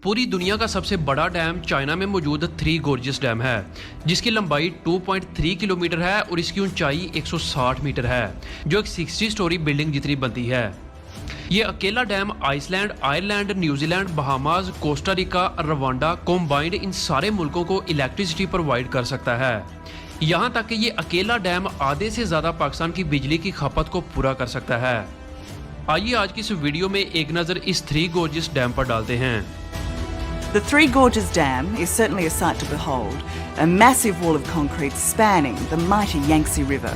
पूरी दुनिया का सबसे बड़ा डैम चाइना में मौजूद थ्री गोर्जियस डैम है, जिसकी लंबाई 2.3 किलोमीटर है और इसकी ऊंचाई 160 मीटर है, जो एक 60 स्टोरी बिल्डिंग जितनी बनती है। ये अकेला dam Iceland, Ireland, New Zealand, Bahamas, Costa Rica, Rwanda combined इन सारे मुल्कों को इलेक्ट्रिसिटी प्रोवाइड कर सकता है। यहाँ तक कि ये अकेला डैम आधे से ज्यादा पाकिस्तान की बिजली की खपत को पूरा कर सकता है। आइए आज की इस वीडियो में एक नजर इस थ्री गोर्जियस डैम पर डालते हैं। The Three Gorges Dam is certainly a sight to behold, a massive wall of concrete spanning the mighty Yangtze River.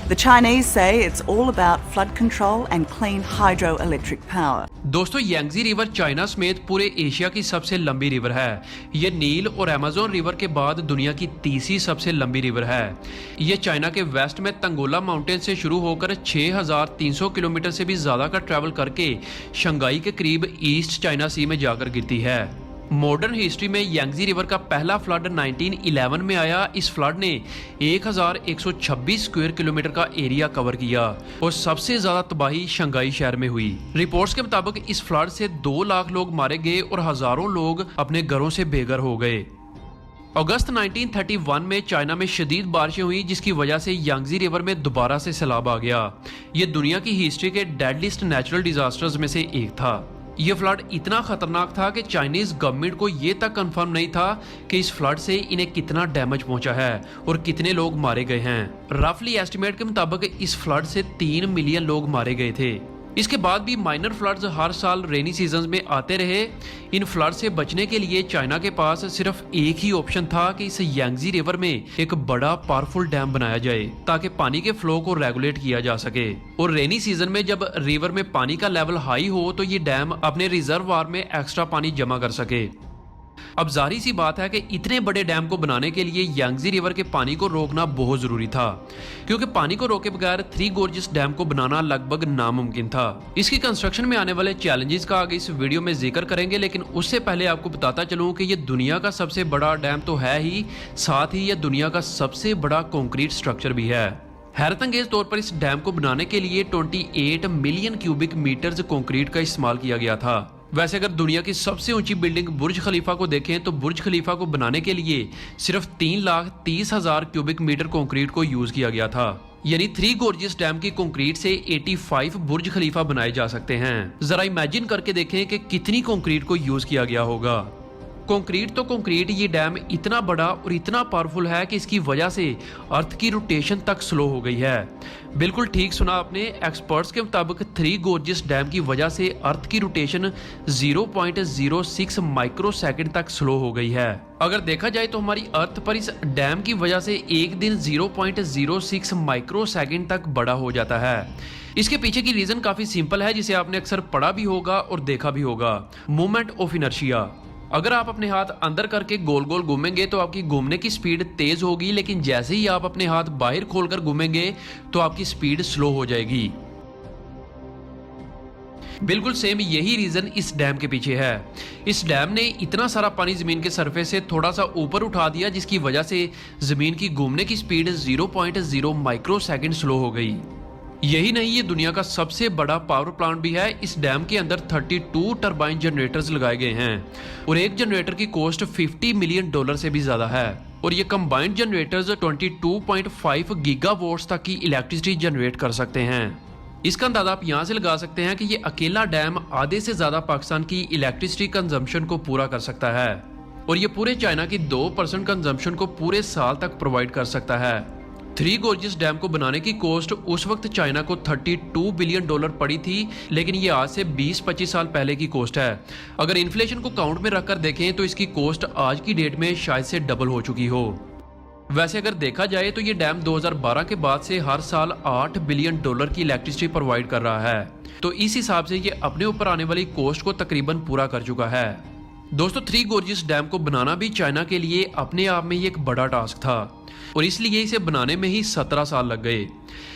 The Chinese say it's all about flood control and clean hydroelectric power. दोस्तों, Yangtze river China समेत पूरे Asia की सबसे लंबी river है। ये नील और Amazon river के बाद दुनिया की तीसरी सबसे लंबी रिवर है। ये चाइना के वेस्ट में तंगोला माउंटेन से शुरू होकर 6300 किलोमीटर से भी ज्यादा का ट्रैवल करके शंघाई के करीब ईस्ट चाइना सी में जाकर गिरती है। मॉडर्न हिस्ट्री में यांगजी रिवर का पहला फ्लड 1911 में आया। इस फ्लड ने 1126 स्क्वायर किलोमीटर का एरिया कवर किया और सबसे ज्यादा तबाही शंघाई शहर में हुई। रिपोर्ट्स के मुताबिक इस फ्लड से 2 लाख लोग मारे गए और हजारों लोग अपने घरों से बेघर हो गए। अगस्त 1931 में चाइना में शदीद बारिशें हुई, जिसकी वजह से यांगजी रिवर में दोबारा से सैलाब आ गया। ये दुनिया की हिस्ट्री के डेडलिस्ट नेचुरल डिजास्टर्स में से एक था। यह फ्लड इतना खतरनाक था कि चाइनीज गवर्नमेंट को यह तक कंफर्म नहीं था कि इस फ्लड से इन्हें कितना डैमेज पहुंचा है और कितने लोग मारे गए हैं। रफली एस्टिमेट के मुताबिक इस फ्लड से 3 मिलियन लोग मारे गए थे। इसके बाद भी माइनर फ्लड्स हर साल रेनी सीजन में आते रहे। इन फ्लड से बचने के लिए चाइना के पास सिर्फ एक ही ऑप्शन था कि इस यांगजी रिवर में एक बड़ा पावरफुल डैम बनाया जाए ताकि पानी के फ्लो को रेगुलेट किया जा सके। और रेनी सीजन में जब रिवर में पानी का लेवल हाई हो तो ये डैम अपने रिजर्ववायर में एक्स्ट्रा पानी जमा कर सके। अब जाहिर सी बात है कि इतने बड़े डैम को बनाने के लिए यांगजी रिवर के पानी को रोकना बहुत जरूरी था, क्योंकि पानी को रोके बगैर थ्री गोर्जियस डैम को बनाना लगभग नामुमकिन था। इसकी कंस्ट्रक्शन में आने वाले चैलेंजेस का आगे इस वीडियो में जिक्र करेंगे, लेकिन उससे पहले आपको बताता चलूं कि ये दुनिया का सबसे बड़ा डैम तो है ही, साथ ही यह दुनिया का सबसे बड़ा कंक्रीट स्ट्रक्चर भी है। हैरतअंगेज तौर पर इस डैम को बनाने के लिए 28 मिलियन क्यूबिक मीटर्स कंक्रीट का इस्तेमाल किया गया था। वैसे अगर दुनिया की सबसे ऊंची बिल्डिंग बुर्ज खलीफा को देखें तो बुर्ज खलीफा को बनाने के लिए सिर्फ 3,30,000 क्यूबिक मीटर कंक्रीट को यूज किया गया था। यानी थ्री गोर्जियस डैम की कंक्रीट से 85 बुर्ज खलीफा बनाए जा सकते हैं। जरा इमेजिन करके देखें कि कितनी कंक्रीट को यूज किया गया होगा। कंक्रीट तो कंक्रीट, ये डैम इतना बड़ा और इतना पावरफुल है कि इसकी वजह से अर्थ की रोटेशन तक स्लो हो गई है। बिल्कुल ठीक सुना आपने। एक्सपर्ट्स के मुताबिक थ्री गोर्जियस डैम की वजह से अर्थ की रोटेशन 0.06 माइक्रो सेकंड तक स्लो हो गई है। अगर देखा जाए तो हमारी अर्थ पर इस डैम की वजह से एक दिन 0.06 माइक्रो सेकंड तक बड़ा हो जाता है। इसके पीछे की रीजन काफी सिंपल है, जिसे आपने अक्सर पढ़ा भी होगा और देखा भी होगा, मूवमेंट ऑफ इनर्शिया। अगर आप अपने हाथ अंदर करके गोल गोल घूमेंगे तो आपकी घूमने की स्पीड तेज होगी, लेकिन जैसे ही आप अपने हाथ बाहर खोलकर घूमेंगे तो आपकी स्पीड स्लो हो जाएगी। बिल्कुल सेम यही रीजन इस डैम के पीछे है। इस डैम ने इतना सारा पानी जमीन के सरफेस से थोड़ा सा ऊपर उठा दिया, जिसकी वजह से जमीन की घूमने की स्पीड 0.0 माइक्रो सेकंड स्लो हो गई। यही नहीं, ये दुनिया का सबसे बड़ा पावर प्लांट भी है। इस डैम के अंदर 32 टरबाइन जनरेटर्स लगाए गए हैं और एक जनरेटर की कॉस्ट $50 मिलियन से भी ज्यादा है। और ये कंबाइंड जनरेटर्स 22.5 गीगावाट्स तक की इलेक्ट्रिसिटी जनरेट कर सकते हैं। इसका अंदाजा आप यहाँ से लगा सकते हैं कि ये अकेला डैम आधे से ज्यादा पाकिस्तान की इलेक्ट्रिसिटी कंजम्पशन को पूरा कर सकता है और ये पूरे चाइना की 2% कंजम्पशन को पूरे साल तक प्रोवाइड कर सकता है। थ्री गोर्जियस डैम को बनाने की कॉस्ट उस वक्त चाइना को $32 बिलियन पड़ी थी, लेकिन ये आज से 20-25 साल पहले की कॉस्ट है। अगर इन्फ्लेशन को काउंट में रखकर देखें तो इसकी कॉस्ट आज की डेट में शायद से डबल हो चुकी हो। वैसे अगर देखा जाए तो ये डैम 2012 के बाद से हर साल $8 बिलियन की इलेक्ट्रिसिटी प्रोवाइड कर रहा है, तो इस हिसाब से ये अपने ऊपर आने वाली कॉस्ट को तकरीबन पूरा कर चुका है। दोस्तों, थ्री गोर्जियस डैम को बनाना भी चाइना के लिए अपने आप में ही एक बड़ा टास्क था और इसलिए इसे बनाने में ही 17 साल लग गए।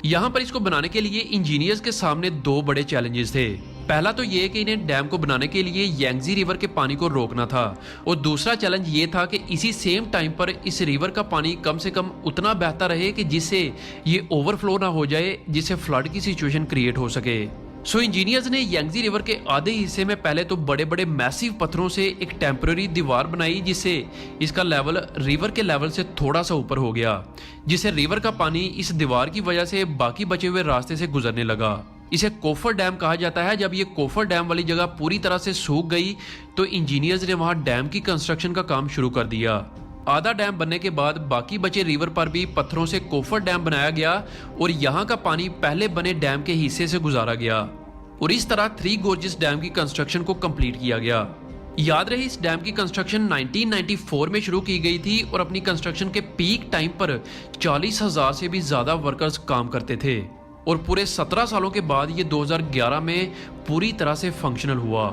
यहाँ पर इसको बनाने के लिए इंजीनियर्स के सामने 2 बड़े चैलेंजेस थे। पहला तो ये कि इन्हें डैम को बनाने के लिए यांगजी रिवर के पानी को रोकना था और दूसरा चैलेंज ये था कि इसी सेम टाइम पर इस रिवर का पानी कम से कम उतना बहता रहे कि जिससे ये ओवरफ्लो ना हो जाए, जिससे फ्लड की सिचुएशन क्रिएट हो सके। सो इंजीनियर्स ने यांगजी रिवर के आधे हिस्से में पहले तो बड़े बड़े मैसिव पत्थरों से एक टेम्पररी दीवार बनाई, जिससे इसका लेवल रिवर के लेवल से थोड़ा सा ऊपर हो गया, जिससे रिवर का पानी इस दीवार की वजह से बाकी बचे हुए रास्ते से गुजरने लगा। इसे कोफर डैम कहा जाता है। जब ये कोफर डैम वाली जगह पूरी तरह से सूख गई तो इंजीनियर्स ने वहां डैम की कंस्ट्रक्शन का काम शुरू कर दिया। आधा डैम बनने के बाद बाकी बचे रिवर पर भी पत्थरों से कोफर डैम बनाया गया और यहाँ का पानी पहले बने डैम के हिस्से से गुजारा गया और इस तरह थ्री गोर्जेस डैम की कंस्ट्रक्शन को कंप्लीट किया गया। याद रहे, इस डैम की कंस्ट्रक्शन 1994 में शुरू की गई थी और अपनी कंस्ट्रक्शन के पीक टाइम पर 40,000 से भी ज्यादा वर्कर्स काम करते थे और पूरे 17 सालों के बाद ये 2011 में पूरी तरह से फंक्शनल हुआ।